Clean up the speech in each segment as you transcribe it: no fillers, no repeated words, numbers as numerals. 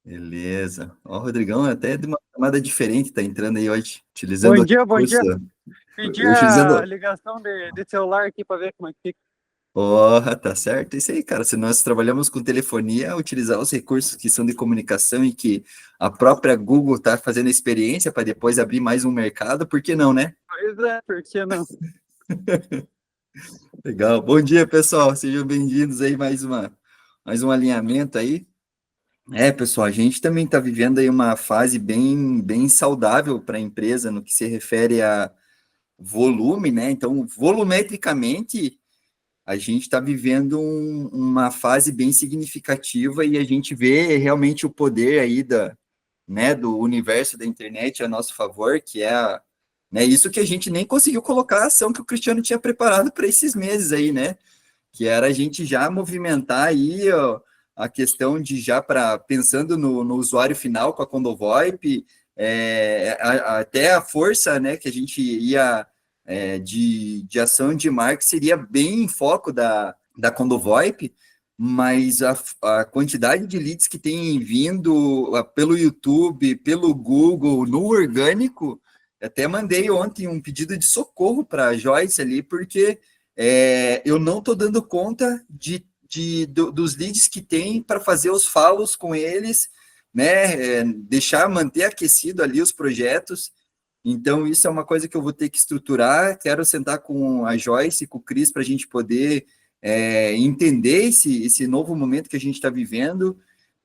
Beleza. Ó, o Rodrigão é até de uma camada diferente, tá entrando aí hoje, utilizando Bom o dia, bom recurso, dia. Pedi a utilizando. ligação de celular aqui para ver como é que fica. Ó, tá certo, isso aí, cara. Se nós trabalhamos com telefonia, utilizar os recursos que são de comunicação e que a própria Google tá fazendo experiência para depois abrir mais um mercado, por que não, né? Pois é, por que não? Legal. Bom dia, pessoal. Sejam bem-vindos aí mais um alinhamento aí. Pessoal, a gente também está vivendo aí uma fase bem saudável para a empresa no que se refere a volume, né? Então, volumetricamente, a gente está vivendo uma fase bem significativa e a gente vê realmente o poder aí do universo da internet a nosso favor, que é isso que a gente nem conseguiu colocar a ação que o Cristiano tinha preparado para esses meses aí, né? Que era a gente já movimentar aí ó, a questão de já para pensando no usuário final com a CondoVoIP, até a força, né, que a gente ia de ação de marketing seria bem em foco da CondoVoIP, mas a quantidade de leads que tem vindo pelo YouTube, pelo Google, no orgânico, até mandei ontem um pedido de socorro para a Joyce ali, porque eu não estou dando conta dos leads que tem para fazer os follows com eles, né? Manter aquecido ali os projetos. Então, isso é uma coisa que eu vou ter que estruturar. Quero sentar com a Joyce e com o Cris para a gente poder entender esse novo momento que a gente está vivendo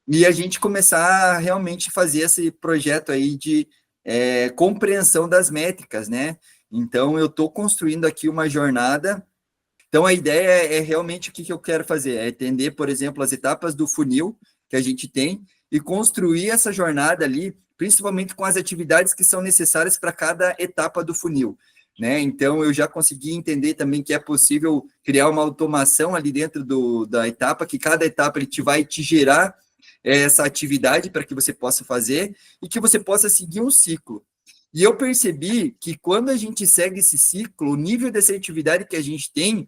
e a gente começar a realmente fazer esse projeto aí de compreensão das métricas, né? Então, eu estou construindo aqui uma jornada. Então, a ideia é realmente o que eu quero fazer, é entender, por exemplo, as etapas do funil que a gente tem e construir essa jornada ali, principalmente com as atividades que são necessárias para cada etapa do funil, né? Então, eu já consegui entender também que é possível criar uma automação ali dentro da etapa, que cada etapa ele vai te gerar essa atividade para que você possa fazer e que você possa seguir um ciclo. E eu percebi que quando a gente segue esse ciclo, o nível de assertividade que a gente tem,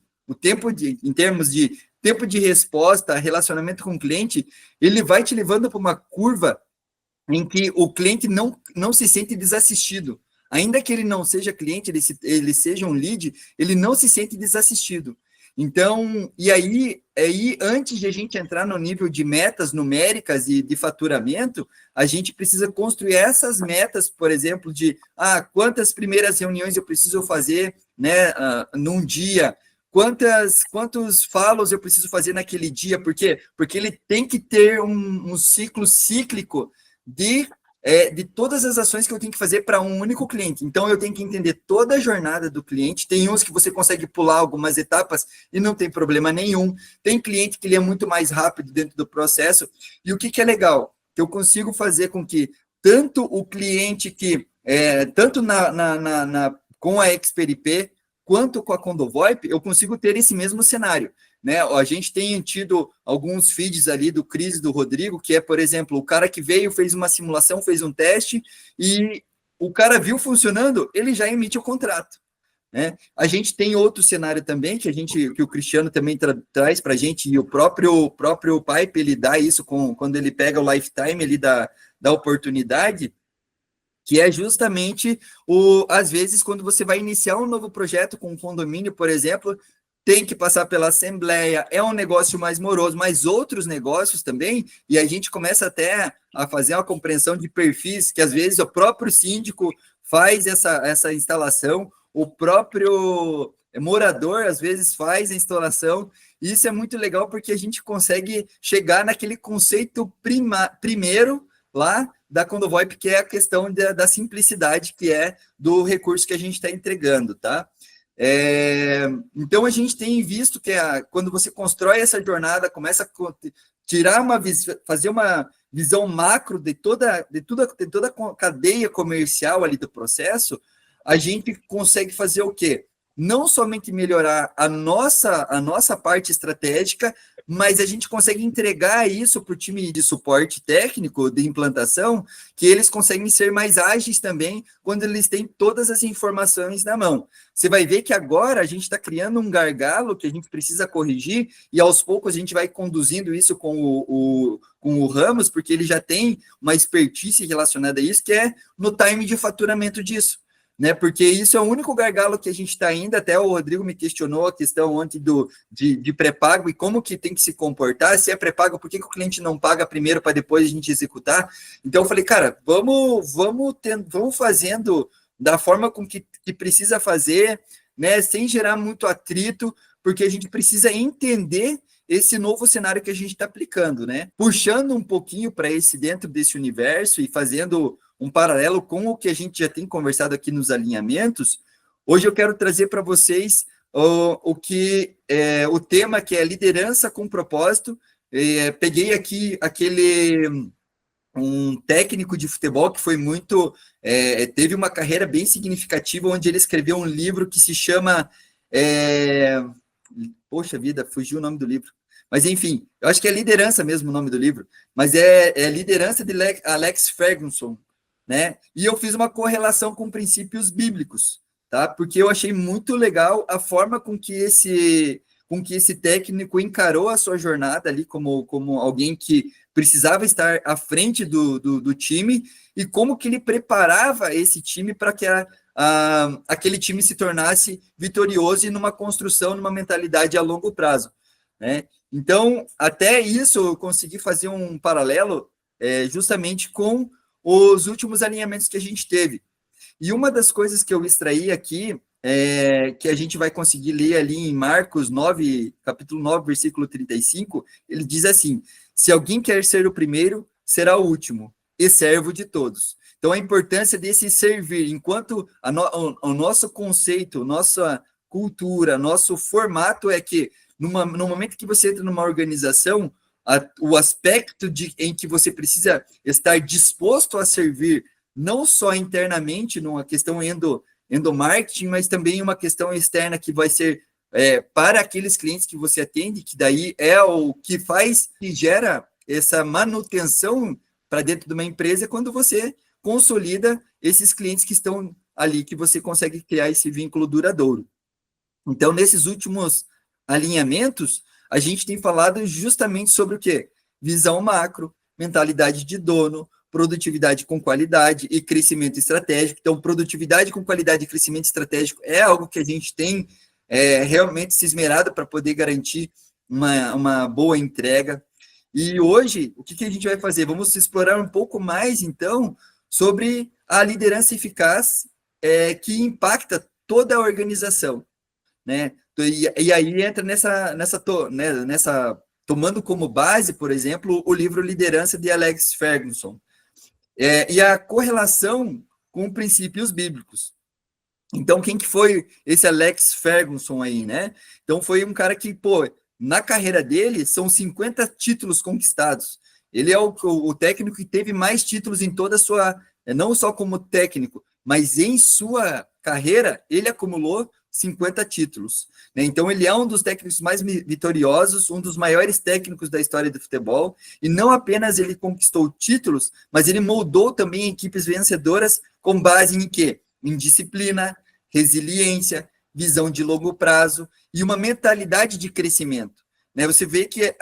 em termos de tempo de resposta, relacionamento com o cliente, ele vai te levando para uma curva em que o cliente não se sente desassistido. Ainda que ele não seja cliente, ele seja um lead, ele não se sente desassistido. Então, aí, antes de a gente entrar no nível de metas numéricas e de faturamento, a gente precisa construir essas metas, por exemplo, de quantas primeiras reuniões eu preciso fazer, né, num dia, quantos follows eu preciso fazer naquele dia, por quê? Porque ele tem que ter um ciclo cíclico de todas as ações que eu tenho que fazer para um único cliente. Então, eu tenho que entender toda a jornada do cliente. Tem uns que você consegue pular algumas etapas e não tem problema nenhum. Tem cliente que ele é muito mais rápido dentro do processo. E o que é legal? Que eu consigo fazer com que tanto o cliente tanto com a XPRP, quanto com a CondoVoIP, eu consigo ter esse mesmo cenário. Né? A gente tem tido alguns feeds ali do Cris e do Rodrigo, que é, por exemplo, o cara que veio, fez uma simulação, fez um teste, e o cara viu funcionando, ele já emite o contrato. Né? A gente tem outro cenário também, que o Cristiano também traz para a gente, e o próprio Pipe, ele dá isso quando ele pega o lifetime ali da oportunidade, que é justamente às vezes, quando você vai iniciar um novo projeto com um condomínio, por exemplo, tem que passar pela assembleia, é um negócio mais moroso, mas outros negócios também, e a gente começa até a fazer uma compreensão de perfis, que às vezes o próprio síndico faz essa instalação, o próprio morador às vezes faz a instalação, e isso é muito legal porque a gente consegue chegar naquele conceito primeiro lá da CondoVoIP, que é a questão da simplicidade, que é do recurso que a gente está entregando, tá? Então, a gente tem visto que quando você constrói essa jornada, começa a fazer uma visão macro de toda a cadeia comercial ali do processo, a gente consegue fazer o quê? não somente melhorar a nossa parte estratégica, mas a gente consegue entregar isso para o time de suporte técnico, de implantação, que eles conseguem ser mais ágeis também quando eles têm todas as informações na mão. Você vai ver que agora a gente está criando um gargalo que a gente precisa corrigir, e aos poucos a gente vai conduzindo isso com o Ramos, porque ele já tem uma expertise relacionada a isso, que é no time de faturamento disso. Né, porque isso é o único gargalo que a gente está ainda. Até o Rodrigo me questionou a questão ontem de pré-pago e como que tem que se comportar. Se é pré-pago, por que o cliente não paga primeiro para depois a gente executar? Então eu falei, cara, vamos fazendo da forma com que precisa fazer, né, sem gerar muito atrito, porque a gente precisa entender esse novo cenário que a gente está aplicando, né? Puxando um pouquinho para dentro desse universo e fazendo um paralelo com o que a gente já tem conversado aqui nos alinhamentos. Hoje eu quero trazer para vocês o tema que é liderança com propósito. Peguei aqui um técnico de futebol que foi teve uma carreira bem significativa, onde ele escreveu um livro que se chama poxa vida, fugiu o nome do livro. Mas, enfim, eu acho que é Liderança mesmo o nome do livro. Mas é Liderança de Alex Ferguson, né? E eu fiz uma correlação com princípios bíblicos, tá? Porque eu achei muito legal a forma com que esse técnico encarou a sua jornada ali como alguém que precisava estar à frente do time, e como que ele preparava esse time para que aquele time se tornasse vitorioso e numa construção, numa mentalidade a longo prazo, né? Então, até isso eu consegui fazer um paralelo justamente com os últimos alinhamentos que a gente teve. E uma das coisas que eu extraí aqui, que a gente vai conseguir ler ali em Marcos 9, capítulo 9, versículo 35, ele diz assim: se alguém quer ser o primeiro, será o último, e servo de todos. Então, a importância desse servir, enquanto o nosso conceito, nossa cultura, nosso formato é que, no momento que você entra numa organização, o aspecto em que você precisa estar disposto a servir, não só internamente, numa questão endomarketing, mas também uma questão externa que vai ser para aqueles clientes que você atende, que daí é o que faz e gera essa manutenção para dentro de uma empresa, quando você consolida esses clientes que estão ali, que você consegue criar esse vínculo duradouro. Então, nesses últimos alinhamentos, a gente tem falado justamente sobre o quê? Visão macro, mentalidade de dono, produtividade com qualidade e crescimento estratégico. Então, produtividade com qualidade e crescimento estratégico é algo que a gente tem realmente se esmerado para poder garantir uma boa entrega. E hoje, o que a gente vai fazer? Vamos explorar um pouco mais, então, sobre a liderança eficaz que impacta toda a organização, né? E aí entra nessa tomando como base, por exemplo, o livro Liderança de Alex Ferguson, e a correlação com princípios bíblicos. Então, quem que foi esse Alex Ferguson aí, né? Então, foi um cara que, na carreira dele, são 50 títulos conquistados. Ele é o técnico que teve mais títulos em toda a sua, não só como técnico, mas em sua carreira, ele acumulou 50 títulos, né? Então, ele é um dos técnicos mais vitoriosos, um dos maiores técnicos da história do futebol, e não apenas ele conquistou títulos, mas ele moldou também equipes vencedoras com base em quê? Em disciplina, resiliência, visão de longo prazo e uma mentalidade de crescimento, né? Você vê que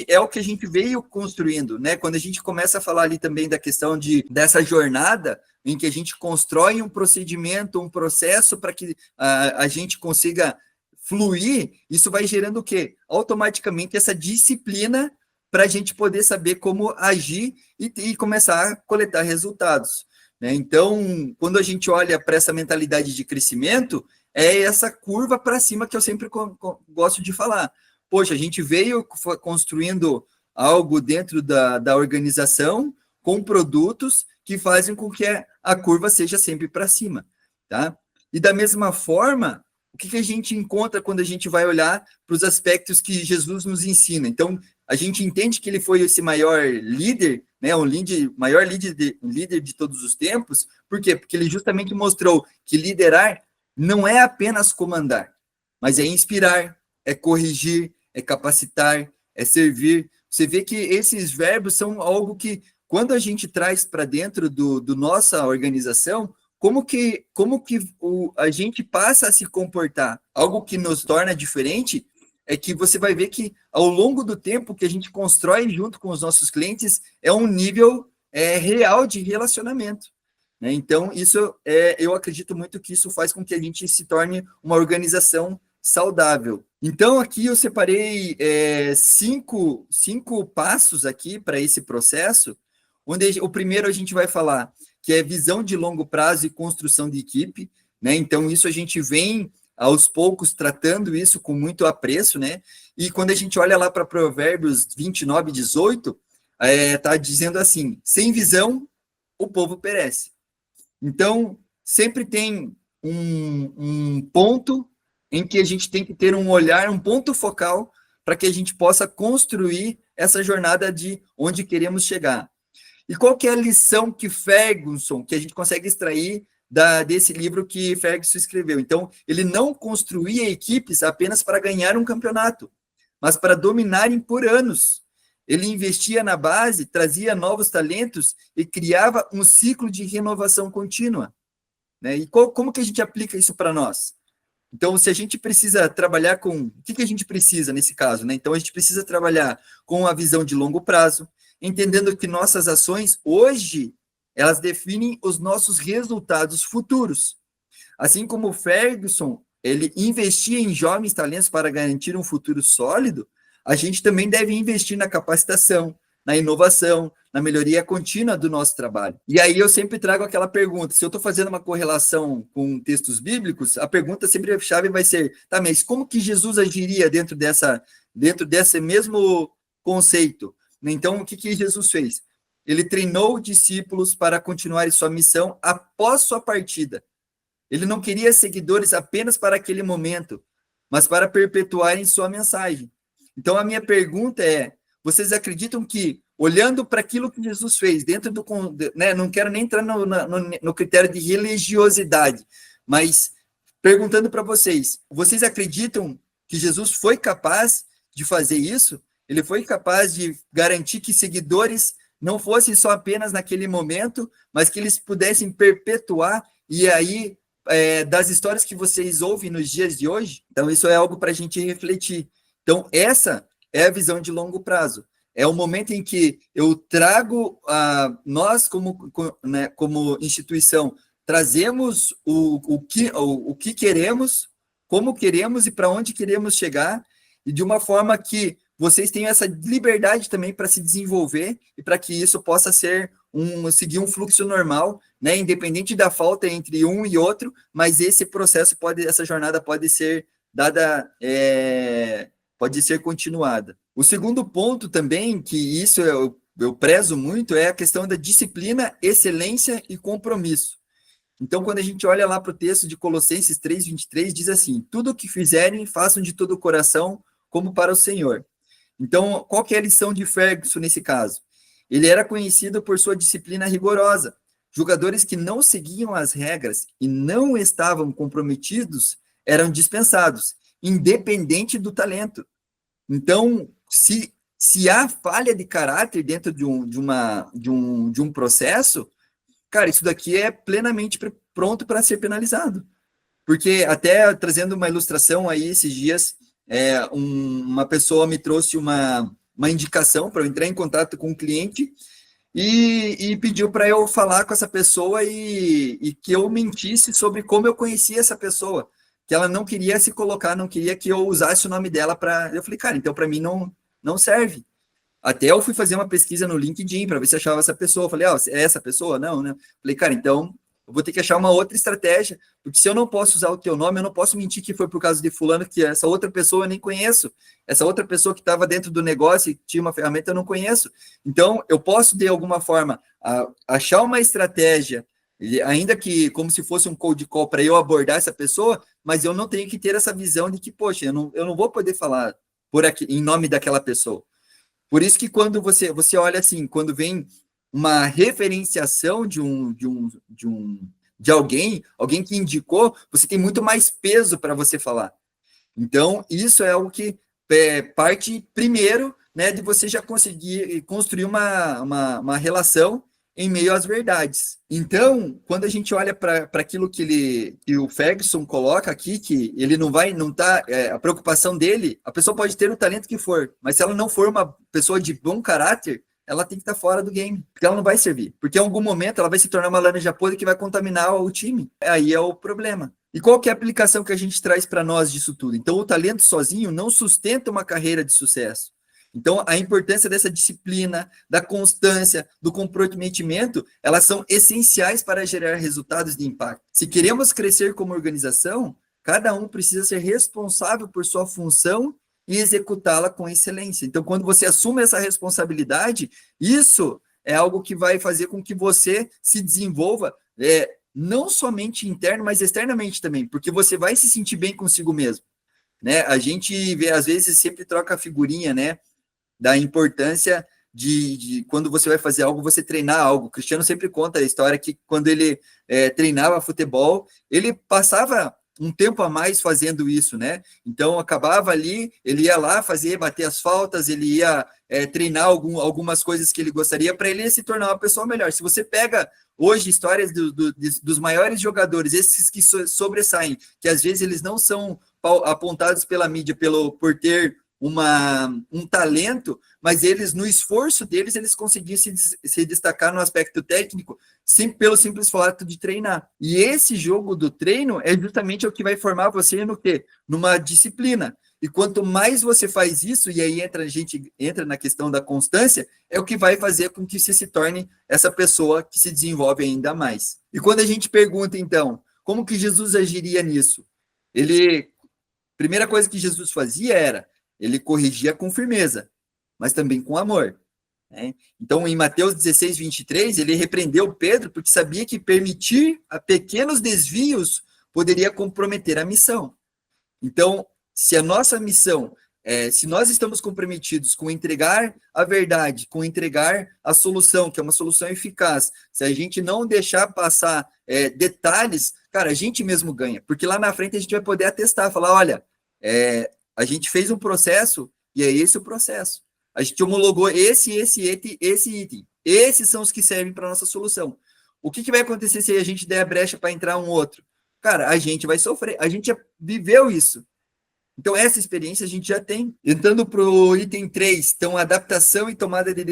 é o que a gente veio construindo, né? Quando a gente começa a falar ali também da questão dessa jornada em que a gente constrói um procedimento, um processo para que a gente consiga fluir, isso vai gerando o quê? Automaticamente essa disciplina para a gente poder saber como agir e começar a coletar resultados, né? Então, quando a gente olha para essa mentalidade de crescimento, é essa curva para cima que eu sempre gosto de falar. Poxa, a gente veio construindo algo dentro da organização com produtos que fazem com que a curva seja sempre para cima, tá? E da mesma forma, o que a gente encontra quando a gente vai olhar para os aspectos que Jesus nos ensina? Então, a gente entende que ele foi esse maior líder, né, maior líder de todos os tempos. Por quê? Porque ele justamente mostrou que liderar não é apenas comandar, mas é inspirar, é corrigir, é capacitar, é servir. Você vê que esses verbos são algo que, quando a gente traz para dentro do nossa organização, como que a gente passa a se comportar? Algo que nos torna diferente é que você vai ver que, ao longo do tempo que a gente constrói junto com os nossos clientes, é um nível real de relacionamento. Né? Então, eu acredito muito que isso faz com que a gente se torne uma organização saudável. Então, aqui eu separei cinco passos aqui para esse processo, onde o primeiro a gente vai falar que é visão de longo prazo e construção de equipe, né? Então, isso a gente vem aos poucos tratando isso com muito apreço, né? E quando a gente olha lá para Provérbios 29, 18, tá dizendo assim: sem visão, o povo perece. Então, sempre tem um ponto em que a gente tem que ter um olhar, um ponto focal, para que a gente possa construir essa jornada de onde queremos chegar. E qual que é a lição que a gente consegue extrair desse livro que Ferguson escreveu? Então, ele não construía equipes apenas para ganhar um campeonato, mas para dominarem por anos. Ele investia na base, trazia novos talentos e criava um ciclo de renovação contínua. Né? E como que a gente aplica isso para nós? Então, se a gente precisa trabalhar com... O que a gente precisa nesse caso? Né? Então, a gente precisa trabalhar com a visão de longo prazo, entendendo que nossas ações, hoje, elas definem os nossos resultados futuros. Assim como o Ferguson, ele investia em jovens talentos para garantir um futuro sólido, a gente também deve investir na capacitação, na inovação, na melhoria contínua do nosso trabalho. E aí eu sempre trago aquela pergunta, se eu estou fazendo uma correlação com textos bíblicos, a pergunta sempre chave vai ser, tá, mas como que Jesus agiria dentro desse mesmo conceito? Então, o que Jesus fez? Ele treinou discípulos para continuarem sua missão após sua partida. Ele não queria seguidores apenas para aquele momento, mas para perpetuarem sua mensagem. Então, a minha pergunta é, vocês acreditam que, olhando para aquilo que Jesus fez, dentro do... Né, não quero nem entrar no critério de religiosidade, mas perguntando para vocês acreditam que Jesus foi capaz de fazer isso? Ele foi capaz de garantir que seguidores não fossem só apenas naquele momento, mas que eles pudessem perpetuar, e aí, das histórias que vocês ouvem nos dias de hoje? Então, isso é algo para a gente refletir. Então, essa é a visão de longo prazo. É o momento em que eu trago, nós como instituição, trazemos o que queremos, como queremos e para onde queremos chegar, e de uma forma que vocês tenham essa liberdade também para se desenvolver e para que isso possa seguir um fluxo normal, né, independente da falta entre um e outro, mas essa jornada pode ser dada... pode ser continuada. O segundo ponto também, que isso eu prezo muito, é a questão da disciplina, excelência e compromisso. Então, quando a gente olha lá para o texto de Colossenses 3:23, diz assim, tudo o que fizerem, façam de todo o coração, como para o Senhor. Então, qual que é a lição de Ferguson nesse caso? Ele era conhecido por sua disciplina rigorosa. Jogadores que não seguiam as regras e não estavam comprometidos eram dispensados, independente do talento. Então, se há falha de caráter dentro de um processo, cara, isso daqui é plenamente pronto para ser penalizado. Porque até trazendo uma ilustração aí esses dias, uma pessoa me trouxe uma indicação para eu entrar em contato com um cliente e pediu para eu falar com essa pessoa e que eu mentisse sobre como eu conhecia essa pessoa, que ela não queria se colocar, não queria que eu usasse o nome dela para... Eu falei, cara, então para mim não serve. Até eu fui fazer uma pesquisa no LinkedIn para ver se achava essa pessoa. Eu falei, é essa pessoa? Não, né? Falei, cara, então eu vou ter que achar uma outra estratégia, porque se eu não posso usar o teu nome, eu não posso mentir que foi por causa de fulano, que essa outra pessoa eu nem conheço. Essa outra pessoa que estava dentro do negócio e tinha uma ferramenta, eu não conheço. Então, eu posso, de alguma forma, achar uma estratégia, ainda que como se fosse um cold call para eu abordar essa pessoa, mas eu não tenho que ter essa visão de que, poxa, eu não vou poder falar em nome daquela pessoa. Por isso que quando você olha assim, quando vem uma referenciação de de alguém que indicou, você tem muito mais peso para você falar. Então, isso é algo que parte primeiro, né, de você já conseguir construir uma relação em meio às verdades. Então, quando a gente olha para aquilo que o Ferguson coloca aqui, que ele não tá, a preocupação dele, a pessoa pode ter o talento que for, mas se ela não for uma pessoa de bom caráter, ela tem que estar fora do game, porque ela não vai servir. Porque em algum momento ela vai se tornar uma laranja podre que vai contaminar o time. Aí é o problema. E qual que é a aplicação que a gente traz para nós disso tudo? Então, o talento sozinho não sustenta uma carreira de sucesso. Então, a importância dessa disciplina, da constância, do comprometimento, elas são essenciais para gerar resultados de impacto. Se queremos crescer como organização, cada um precisa ser responsável por sua função e executá-la com excelência. Então, quando você assume essa responsabilidade, isso é algo que vai fazer com que você se desenvolva, não somente interno, mas externamente também, porque você vai se sentir bem consigo mesmo. Né? A gente vê, às vezes, sempre troca a figurinha, né, da importância de quando você vai fazer algo, você treinar algo. O Cristiano sempre conta a história que quando ele treinava futebol, ele passava um tempo a mais fazendo isso, né? Então, acabava ali, ele ia lá bater as faltas, ele ia treinar algumas coisas que ele gostaria para ele se tornar uma pessoa melhor. Se você pega hoje histórias dos maiores jogadores, esses que sobressaem, que às vezes eles não são apontados pela mídia por ter um talento, mas eles, no esforço deles, eles conseguiam se destacar no aspecto técnico pelo simples fato de treinar. E esse jogo do treino é justamente o que vai formar você no quê? Numa disciplina. E quanto mais você faz isso, e aí a gente entra na questão da constância, é o que vai fazer com que você se torne essa pessoa que se desenvolve ainda mais. E quando a gente pergunta, então, como que Jesus agiria nisso? Primeira coisa que Jesus fazia era ele corrigia com firmeza, mas também com amor. Né? Então, em Mateus 16, 23, ele repreendeu Pedro porque sabia que permitir a pequenos desvios poderia comprometer a missão. Então, se a nossa missão, se nós estamos comprometidos com entregar a verdade, com entregar a solução, que é uma solução eficaz, se a gente não deixar passar detalhes, cara, a gente mesmo ganha, porque lá na frente a gente vai poder atestar, falar, olha, a gente fez um processo e é esse o processo. A gente homologou esse item. Esses são os que servem para a nossa solução. O que vai acontecer se a gente der a brecha para entrar um outro? Cara, a gente vai sofrer. A gente já viveu isso. Então, essa experiência a gente já tem. Entrando para o item 3, então, adaptação e tomada de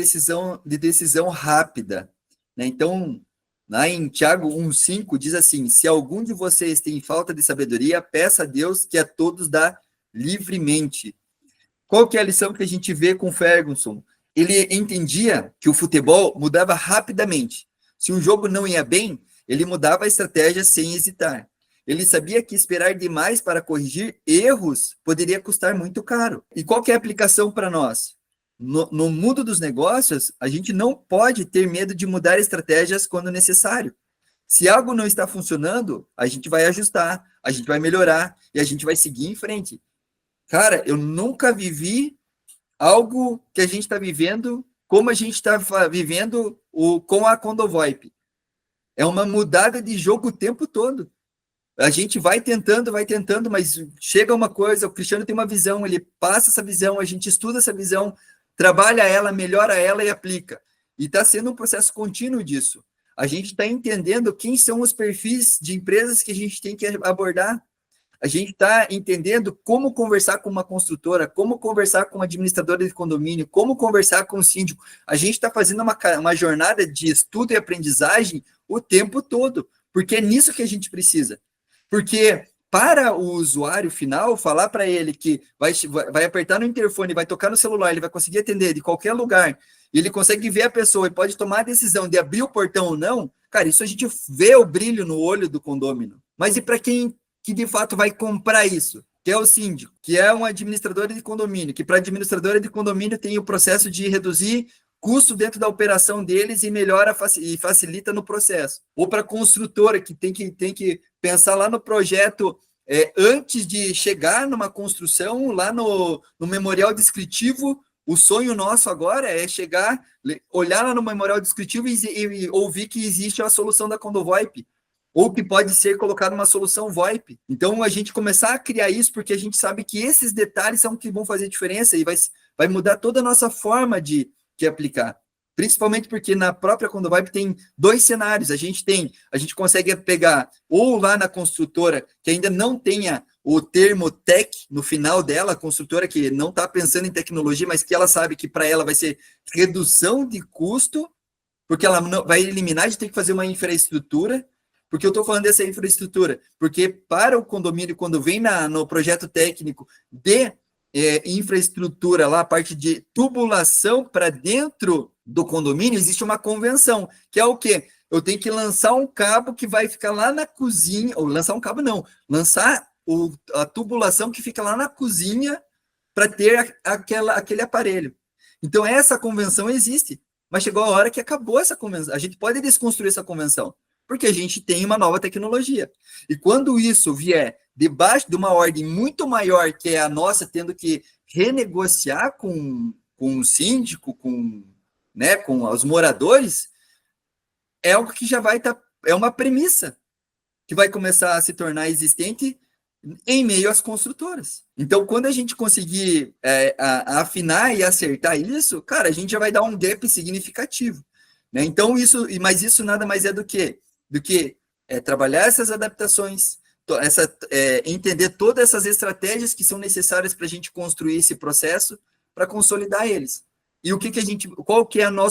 decisão rápida. Né? Então, lá em Tiago 1,5 diz assim, se algum de vocês tem falta de sabedoria, peça a Deus que a todos dá livremente. Qual que é a lição que a gente vê com Ferguson? Ele entendia que o futebol mudava rapidamente. Se um jogo não ia bem, ele mudava a estratégia sem hesitar. Ele sabia que esperar demais para corrigir erros poderia custar muito caro. E qual que é a aplicação para nós? No mundo dos negócios, a gente não pode ter medo de mudar estratégias quando necessário. Se algo não está funcionando, a gente vai ajustar, a gente vai melhorar e a gente vai seguir em frente. Cara, eu nunca vivi algo que a gente está vivendo como a gente está vivendo com a Condovoip. É uma mudada de jogo o tempo todo. A gente vai tentando, mas chega uma coisa, o Cristiano tem uma visão, ele passa essa visão, a gente estuda essa visão, trabalha ela, melhora ela e aplica. E está sendo um processo contínuo disso. A gente está entendendo quem são os perfis de empresas que a gente tem que abordar. A gente está entendendo como conversar com uma construtora, como conversar com uma administradora de condomínio, como conversar com o síndico. A gente está fazendo uma jornada de estudo e aprendizagem o tempo todo, porque é nisso que a gente precisa. Porque para o usuário final, falar para ele que vai apertar no interfone, vai tocar no celular, ele vai conseguir atender de qualquer lugar, e ele consegue ver a pessoa e pode tomar a decisão de abrir o portão ou não, cara, isso a gente vê o brilho no olho do condômino. Mas e para quem que de fato vai comprar isso? Que é o síndico, que é um administrador de condomínio, que para administradora de condomínio tem o processo de reduzir custo dentro da operação deles e melhora e facilita no processo. Ou para a construtora, que tem que pensar lá no projeto antes de chegar numa construção, lá no memorial descritivo. O sonho nosso agora é chegar, olhar lá no memorial descritivo e ouvir que existe a solução da Condovoip. ou que pode ser colocado uma solução VoIP. Então, a gente começar a criar isso, porque a gente sabe que esses detalhes são que vão fazer diferença e vai mudar toda a nossa forma de aplicar. Principalmente porque na própria CondoVoIP tem dois cenários. A gente consegue pegar, ou lá na construtora, que ainda não tenha o termo tech no final dela, a construtora que não está pensando em tecnologia, mas que ela sabe que para ela vai ser redução de custo, porque ela não, vai eliminar de ter que fazer uma infraestrutura. Porque eu estou falando dessa infraestrutura? Porque para o condomínio, quando vem no projeto técnico de infraestrutura, lá a parte de tubulação para dentro do condomínio, existe uma convenção, que é o quê? Eu tenho que lançar um cabo que vai ficar lá na cozinha, ou lançar um cabo não, lançar a tubulação que fica lá na cozinha para ter aquele aparelho. Então, essa convenção existe, mas chegou a hora que acabou essa convenção. A gente pode desconstruir essa convenção, porque a gente tem uma nova tecnologia. E quando isso vier debaixo de uma ordem muito maior, que é a nossa, tendo que renegociar com o síndico, com os moradores, é algo que já vai estar, é uma premissa que vai começar a se tornar existente em meio às construtoras. Então, quando a gente conseguir afinar e acertar isso, cara, a gente já vai dar um gap significativo. Né? Então, mas isso nada mais é do que trabalhar essas adaptações, entender todas essas estratégias que são necessárias para a gente construir esse processo, para consolidar eles. E qual que é não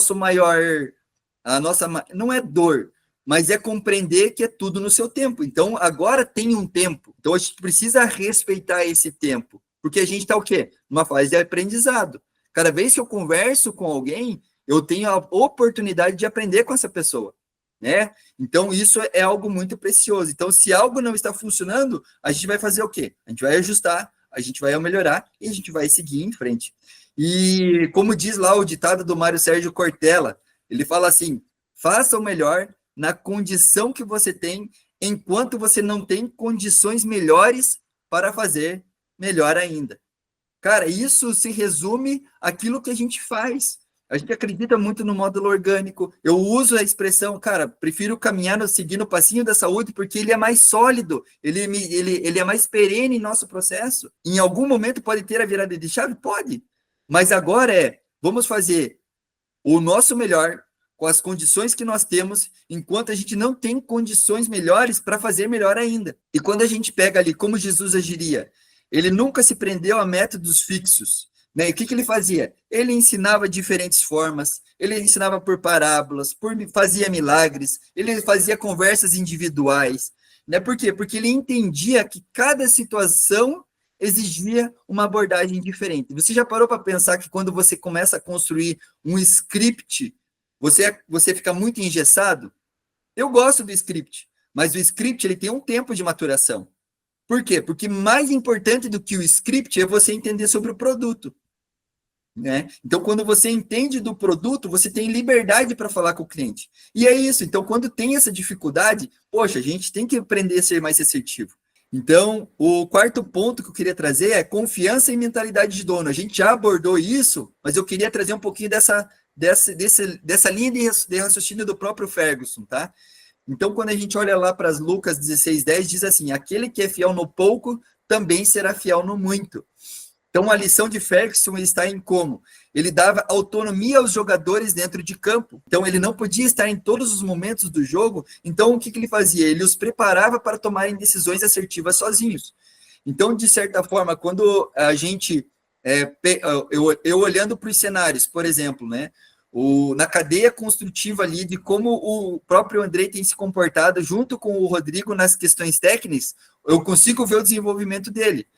é dor, mas é compreender que é tudo no seu tempo. Então, agora tem um tempo. Então, a gente precisa respeitar esse tempo. Porque a gente está o quê? Numa fase de aprendizado. Cada vez que eu converso com alguém, eu tenho a oportunidade de aprender com essa pessoa. Né? Então, isso é algo muito precioso. Então, se algo não está funcionando, a gente vai fazer o quê? A gente vai ajustar, a gente vai melhorar e a gente vai seguir em frente. E, como diz lá o ditado do Mário Sérgio Cortella, ele fala assim, faça o melhor na condição que você tem, enquanto você não tem condições melhores para fazer melhor ainda. Cara, isso se resume àquilo que a gente faz. A gente acredita muito no módulo orgânico. Eu uso a expressão, cara, prefiro caminhar seguindo o passinho da saúde porque ele é mais sólido, ele é mais perene em nosso processo. Em algum momento pode ter a virada de chave? Pode. Mas agora vamos fazer o nosso melhor com as condições que nós temos, enquanto a gente não tem condições melhores para fazer melhor ainda. E quando a gente pega ali como Jesus agiria, ele nunca se prendeu a métodos fixos. Né? E o que ele fazia? Ele ensinava diferentes formas, ele ensinava por parábolas, fazia milagres, ele fazia conversas individuais. Né? Por quê? Porque ele entendia que cada situação exigia uma abordagem diferente. Você já parou para pensar que quando você começa a construir um script, você fica muito engessado? Eu gosto do script, mas o script ele tem um tempo de maturação. Por quê? Porque mais importante do que o script é você entender sobre o produto. Né? Então, quando você entende do produto, você tem liberdade para falar com o cliente. E é isso. Então, quando tem essa dificuldade, poxa, a gente tem que aprender a ser mais assertivo. Então, o quarto ponto que eu queria trazer é confiança e mentalidade de dono. A gente já abordou isso, mas eu queria trazer um pouquinho dessa linha de raciocínio do próprio Ferguson, tá? Então, quando a gente olha lá para as Lucas 16:10, diz assim, aquele que é fiel no pouco, também será fiel no muito. Então, a lição de Ferguson está em como? Ele dava autonomia aos jogadores dentro de campo. Então, ele não podia estar em todos os momentos do jogo. Então, o que ele fazia? Ele os preparava para tomarem decisões assertivas sozinhos. Então, de certa forma, quando a gente... eu olhando para os cenários, por exemplo, né? Na cadeia construtiva ali, de como o próprio Andrei tem se comportado junto com o Rodrigo nas questões técnicas, eu consigo ver o desenvolvimento dele.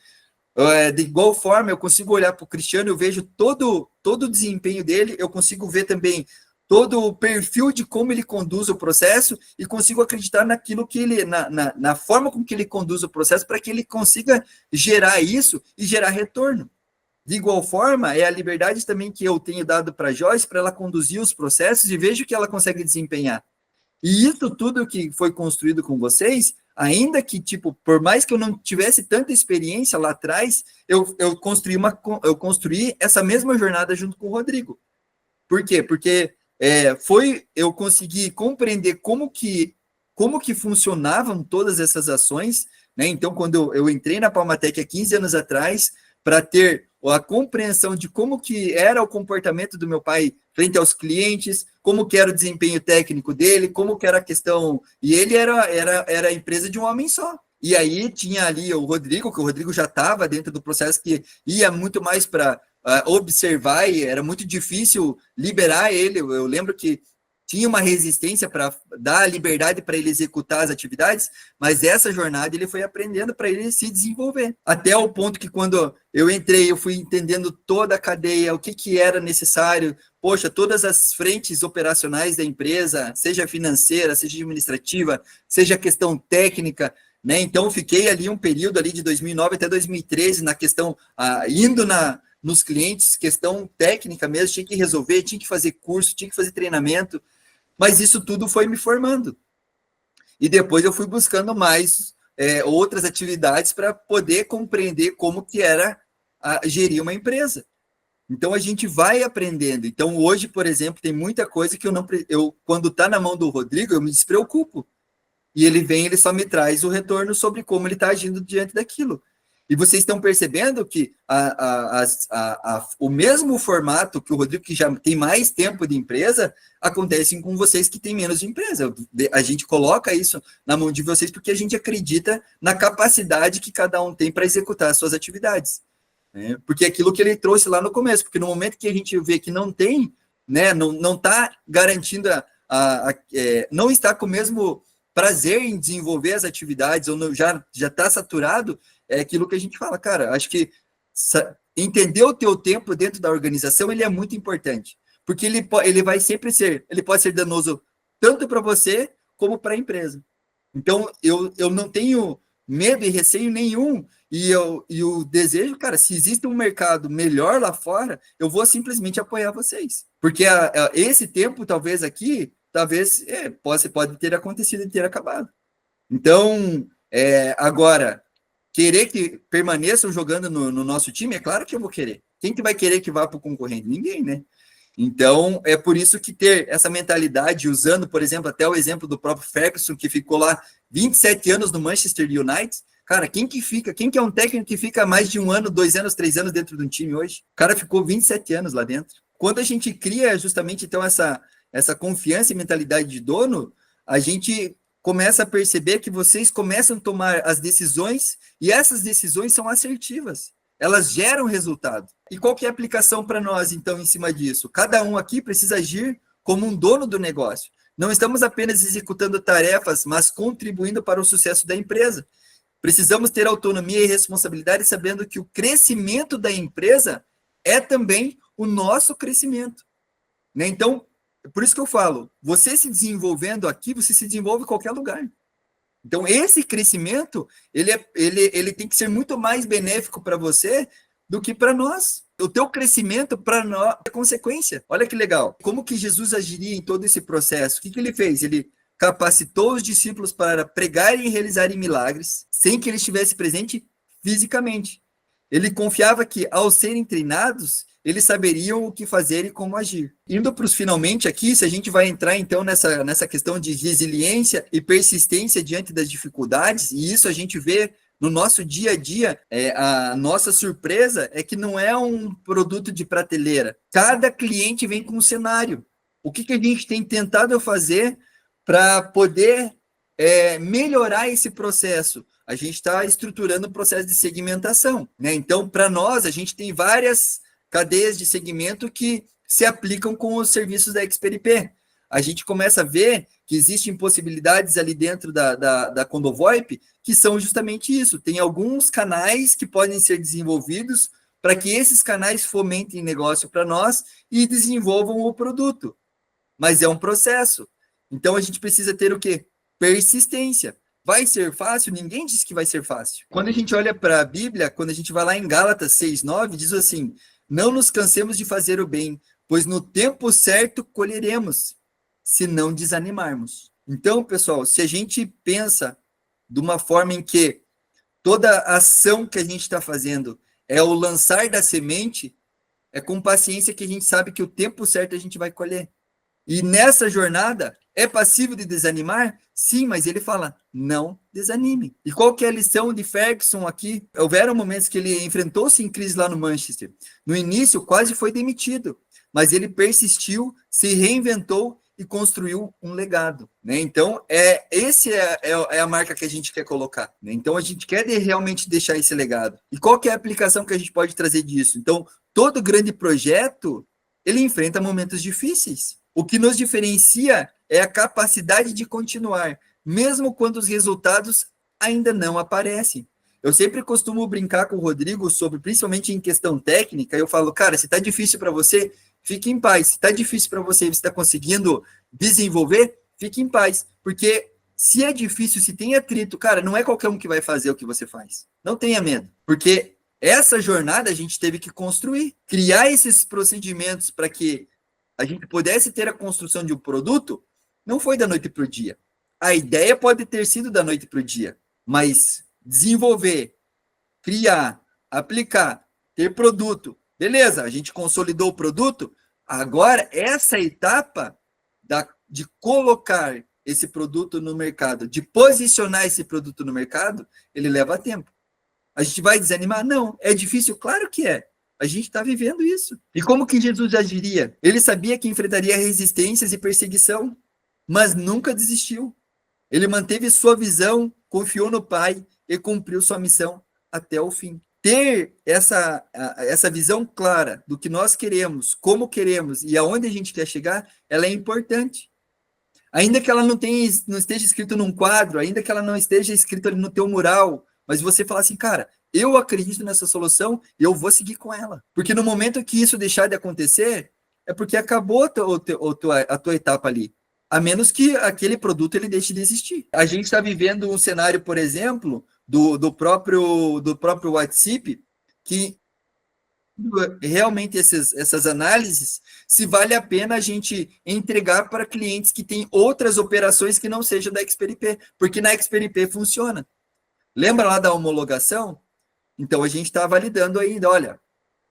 De igual forma, eu consigo olhar para o Cristiano, eu vejo todo o desempenho dele, eu consigo ver também todo o perfil de como ele conduz o processo e consigo acreditar naquilo que ele, na forma com que ele conduz o processo para que ele consiga gerar isso e gerar retorno. De igual forma, é a liberdade também que eu tenho dado para a Joyce para ela conduzir os processos e vejo que ela consegue desempenhar. E isso tudo que foi construído com vocês, ainda que, por mais que eu não tivesse tanta experiência lá atrás, eu construí essa mesma jornada junto com o Rodrigo. Por quê? Porque eu consegui compreender como que como que funcionavam todas essas ações, né? Então, quando eu entrei na Palmatec há 15 anos atrás, para ter a compreensão de como que era o comportamento do meu pai frente aos clientes, como que era o desempenho técnico dele, como que era a questão... E ele era a empresa de um homem só. E aí tinha ali o Rodrigo, que o Rodrigo já estava dentro do processo, que ia muito mais para observar, e era muito difícil liberar ele. Eu lembro que tinha uma resistência para dar liberdade para ele executar as atividades, mas essa jornada ele foi aprendendo para ele se desenvolver. Até o ponto que quando eu entrei, eu fui entendendo toda a cadeia, o que, que era necessário, poxa, todas as frentes operacionais da empresa, seja financeira, seja administrativa, seja questão técnica, né? Então, fiquei ali um período ali de 2009 até 2013 na questão, indo nos clientes, questão técnica mesmo, tinha que resolver, tinha que fazer curso, tinha que fazer treinamento, mas isso tudo foi me formando. E depois eu fui buscando mais outras atividades para poder compreender como que era gerir uma empresa. Então a gente vai aprendendo. Então hoje, por exemplo, tem muita coisa que quando está na mão do Rodrigo, eu me despreocupo. E ele vem, ele só me traz o retorno sobre como ele está agindo diante daquilo. E vocês estão percebendo que o mesmo formato que o Rodrigo, que já tem mais tempo de empresa, acontece com vocês que têm menos de empresa. A gente coloca isso na mão de vocês porque a gente acredita na capacidade que cada um tem para executar as suas atividades. Né? Porque aquilo que ele trouxe lá no começo, porque no momento que a gente vê que não tem, né, não está garantindo, não está com o mesmo prazer em desenvolver as atividades, ou já está saturado, é aquilo que a gente fala, cara, acho que entender o teu tempo dentro da organização, ele é muito importante, porque ele vai sempre ele pode ser danoso tanto para você, como para a empresa. Então, eu não tenho medo e receio nenhum, e o desejo, cara, se existe um mercado melhor lá fora, eu vou simplesmente apoiar vocês, porque esse tempo, talvez aqui, pode ter acontecido e ter acabado. Então, agora, querer que permaneçam jogando no nosso time, é claro que eu vou querer. Quem que vai querer que vá para o concorrente? Ninguém, né? Então, é por isso que ter essa mentalidade, usando, por exemplo, até o exemplo do próprio Ferguson, que ficou lá 27 anos no Manchester United, cara, quem que é um técnico que fica mais de 1 ano, 2 anos, 3 anos dentro de um time hoje? O cara ficou 27 anos lá dentro. Quando a gente cria justamente, então, essa confiança e mentalidade de dono, a gente começa a perceber que vocês começam a tomar as decisões, e essas decisões são assertivas. Elas geram resultado. E qual que é a aplicação para nós, então, em cima disso? Cada um aqui precisa agir como um dono do negócio. Não estamos apenas executando tarefas, mas contribuindo para o sucesso da empresa. Precisamos ter autonomia e responsabilidade, sabendo que o crescimento da empresa é também o nosso crescimento. Né? Então, por isso que eu falo, você se desenvolvendo aqui, você se desenvolve em qualquer lugar. Então, esse crescimento, ele tem que ser muito mais benéfico para você do que para nós. O teu crescimento, para nós, é consequência. Olha que legal. Como que Jesus agiria em todo esse processo? O que ele fez? Ele capacitou os discípulos para pregarem e realizarem milagres, sem que ele estivesse presente fisicamente. Ele confiava que, ao serem treinados, eles saberiam o que fazer e como agir. Indo para os finalmente aqui, se a gente vai entrar então nessa questão de resiliência e persistência diante das dificuldades, e isso a gente vê no nosso dia a dia, a nossa surpresa é que não é um produto de prateleira. Cada cliente vem com um cenário. O que a gente tem tentado fazer para poder melhorar esse processo? A gente está estruturando o processo de segmentação. Né? Então, para nós, a gente tem várias cadeias de segmento que se aplicam com os serviços da XPRP. A gente começa a ver que existem possibilidades ali dentro da Condovoip que são justamente isso. Tem alguns canais que podem ser desenvolvidos para que esses canais fomentem negócio para nós e desenvolvam o produto. Mas é um processo. Então, a gente precisa ter o quê? Persistência. Vai ser fácil? Ninguém disse que vai ser fácil. Quando a gente olha para a Bíblia, quando a gente vai lá em Gálatas 6:9, diz assim: não nos cansemos de fazer o bem, pois no tempo certo colheremos, se não desanimarmos. Então, pessoal, se a gente pensa de uma forma em que toda ação que a gente está fazendo é o lançar da semente, é com paciência que a gente sabe que o tempo certo a gente vai colher. E nessa jornada, é passível de desanimar? Sim, mas ele fala, não desanime. E qual que é a lição de Ferguson aqui? Houveram momentos que ele enfrentou-se em crise lá no Manchester. No início, quase foi demitido, mas ele persistiu, se reinventou e construiu um legado, né? Então, é a marca que a gente quer colocar, né? Então, a gente quer realmente deixar esse legado. E qual que é a aplicação que a gente pode trazer disso? Então, todo grande projeto, ele enfrenta momentos difíceis. O que nos diferencia é a capacidade de continuar, mesmo quando os resultados ainda não aparecem. Eu sempre costumo brincar com o Rodrigo sobre, principalmente em questão técnica, eu falo, cara, se está difícil para você, fique em paz. Se está difícil para você e você está conseguindo desenvolver, fique em paz. Porque se é difícil, se tem atrito, cara, não é qualquer um que vai fazer o que você faz. Não tenha medo. Porque essa jornada a gente teve que construir, criar esses procedimentos para que a gente pudesse ter a construção de um produto, não foi da noite para o dia. A ideia pode ter sido da noite para o dia, mas desenvolver, criar, aplicar, ter produto, beleza, a gente consolidou o produto, agora essa etapa de colocar esse produto no mercado, de posicionar esse produto no mercado, ele leva tempo. A gente vai desanimar? Não. É difícil? Claro que é. A gente está vivendo isso. E como que Jesus agiria? Ele sabia que enfrentaria resistências e perseguição, mas nunca desistiu. Ele manteve sua visão, confiou no Pai e cumpriu sua missão até o fim. Ter essa visão clara do que nós queremos, como queremos e aonde a gente quer chegar, ela é importante. Ainda que ela não esteja escrito num quadro, ainda que ela não esteja escrito ali no teu mural, mas você falar assim, cara, eu acredito nessa solução e eu vou seguir com ela. Porque no momento que isso deixar de acontecer, é porque acabou a tua etapa ali. A menos que aquele produto ele deixe de existir. A gente está vivendo um cenário, por exemplo, do próprio WhatsApp, que realmente essas análises, se vale a pena a gente entregar para clientes que têm outras operações que não sejam da XPRP, porque na XPRP funciona. Lembra lá da homologação? Então, a gente está validando ainda, olha,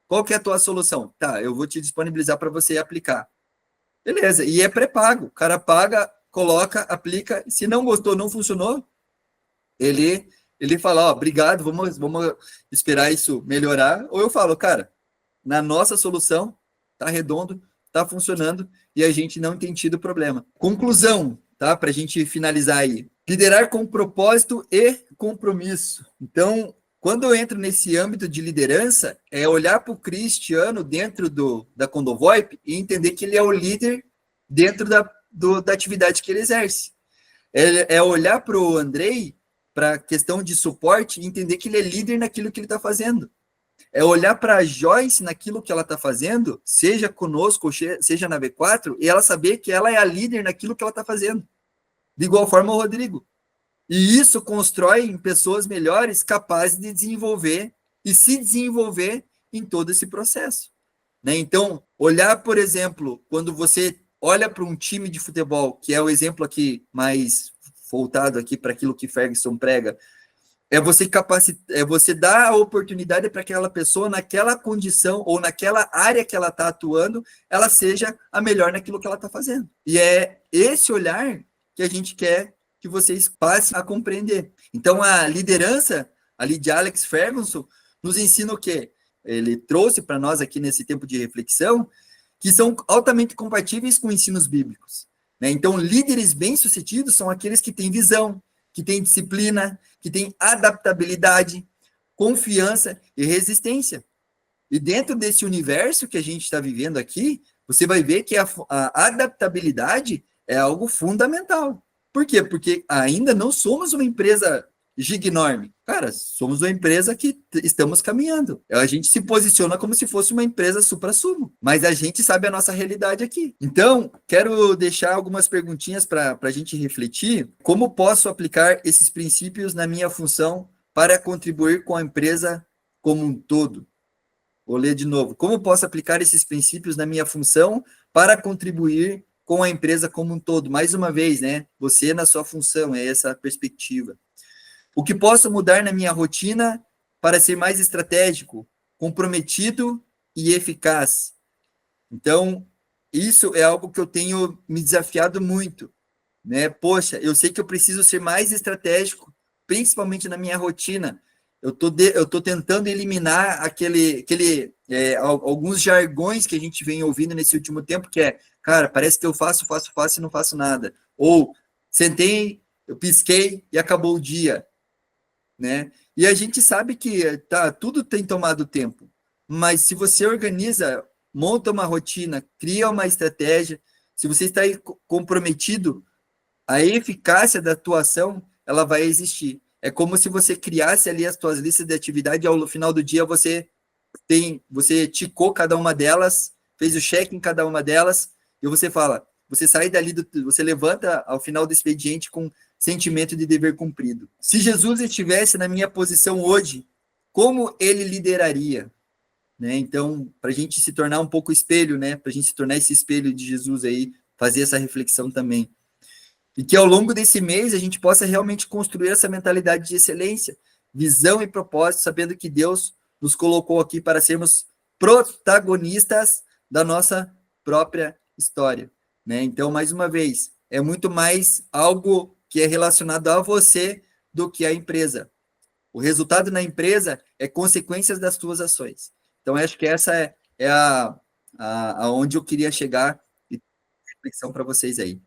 qual que é a tua solução? Tá, eu vou te disponibilizar para você aplicar. Beleza, e é pré-pago. O cara paga, coloca, aplica. Se não gostou, não funcionou, ele fala, ó, obrigado, vamos esperar isso melhorar. Ou eu falo, cara, na nossa solução, tá redondo, tá funcionando e a gente não tem tido problema. Conclusão, tá? Para a gente finalizar aí. Liderar com propósito e compromisso. Então, quando eu entro nesse âmbito de liderança, é olhar para o Cristiano dentro da Condovoip e entender que ele é o líder dentro da atividade que ele exerce. É olhar para o Andrei, para a questão de suporte, e entender que ele é líder naquilo que ele está fazendo. É olhar para a Joyce naquilo que ela está fazendo, seja conosco, seja na V4, e ela saber que ela é a líder naquilo que ela está fazendo. De igual forma o Rodrigo. E isso constrói em pessoas melhores capazes de desenvolver e se desenvolver em todo esse processo. Né? Então, olhar, por exemplo, quando você olha para um time de futebol, que é o exemplo aqui mais voltado aqui para aquilo que Ferguson prega, é você dar a oportunidade para aquela pessoa, naquela condição ou naquela área que ela está atuando, ela seja a melhor naquilo que ela está fazendo. E é esse olhar que a gente quer que vocês passem a compreender. Então, a liderança ali de Alex Ferguson nos ensina o quê? Ele trouxe para nós aqui nesse tempo de reflexão que são altamente compatíveis com ensinos bíblicos. Né? Então, líderes bem-sucedidos são aqueles que têm visão, que têm disciplina, que têm adaptabilidade, confiança e resistência. E dentro desse universo que a gente está vivendo aqui, você vai ver que a adaptabilidade é algo fundamental. Por quê? Porque ainda não somos uma empresa giganorme. Cara, somos uma empresa que estamos caminhando. A gente se posiciona como se fosse uma empresa supra-sumo, mas a gente sabe a nossa realidade aqui. Então, quero deixar algumas perguntinhas para a gente refletir. Como posso aplicar esses princípios na minha função para contribuir com a empresa como um todo? Vou ler de novo. Como posso aplicar esses princípios na minha função para contribuir com a empresa como um todo? Mais uma vez, né? Você na sua função, é essa a perspectiva. O que posso mudar na minha rotina para ser mais estratégico, comprometido e eficaz? Então, isso é algo que eu tenho me desafiado muito, né? Poxa, eu sei que eu preciso ser mais estratégico, principalmente na minha rotina. Eu tô tentando eliminar alguns jargões que a gente vem ouvindo nesse último tempo, que é, cara, parece que eu faço e não faço nada. Ou sentei, eu pisquei e acabou o dia, né? E a gente sabe que tá, tudo tem tomado tempo, mas se você organiza, monta uma rotina, cria uma estratégia, se você está aí comprometido, a eficácia da atuação, ela vai existir. É como se você criasse ali as suas listas de atividade e ao final do dia você ticou cada uma delas, fez o check em cada uma delas, e você fala, você sai dali, você levanta ao final do expediente com sentimento de dever cumprido. Se Jesus estivesse na minha posição hoje, como ele lideraria? Né? Então, para a gente se tornar um pouco espelho, né? Para a gente se tornar esse espelho de Jesus aí, fazer essa reflexão também. E que ao longo desse mês a gente possa realmente construir essa mentalidade de excelência, visão e propósito, sabendo que Deus nos colocou aqui para sermos protagonistas da nossa própria história, né? Então, mais uma vez, é muito mais algo que é relacionado a você do que à empresa. O resultado na empresa é consequências das suas ações. Então, acho que essa é onde eu queria chegar e reflexão para vocês aí.